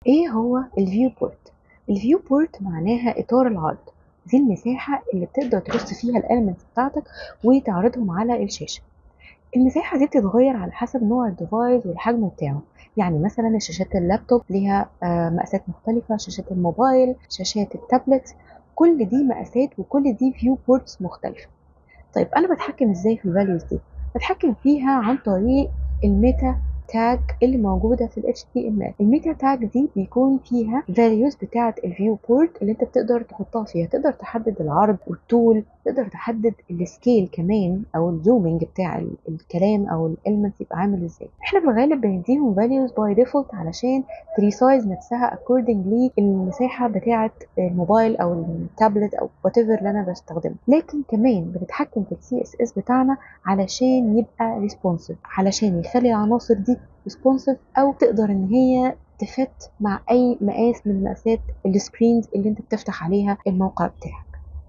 ايه هو الفيو بورت؟ الفيو بورت معناها اطار العرض. دي المساحة اللي بتقدر ترص فيها الالمنتس بتاعتك وتعرضهم على الشاشة. المساحة دي بتتغير على حسب نوع الديفايس والحجم بتاعه. يعني مثلا شاشات اللابتوب ليها مقاسات مختلفة، شاشات الموبايل، شاشات التابلت، كل دي مقاسات وكل دي فيو بورتس مختلفة. طيب انا بتحكم ازاي في الفاليوز دي؟ بتحكم فيها عن طريق الميتا تاج اللي موجودة في ال HTML. الميتا تاج دي بيكون فيها values بتاعة الفيو بورت اللي انت بتقدر تحطها فيها. تقدر تحدد العرض والطول، تقدر تحدد السكيل كمان او الزومينج بتاع الكلام او الالمنت يبقى عامل ازاي. احنا في الغالب بنديهم values by default علشان تريسايز نفسها according للمساحة بتاعة الموبايل او التابلت او whatever اللي انا بستخدمه. لكن كمان بنتحكم في السي اس اس بتاعنا علشان يبقى ريسبونسيف، علشان يخلي العناصر دي ريسبونسيف او تقدر ان هي تفت مع اي مقاس من مقاسات السكرينز اللي انت بتفتح عليها الموقع بتاعك.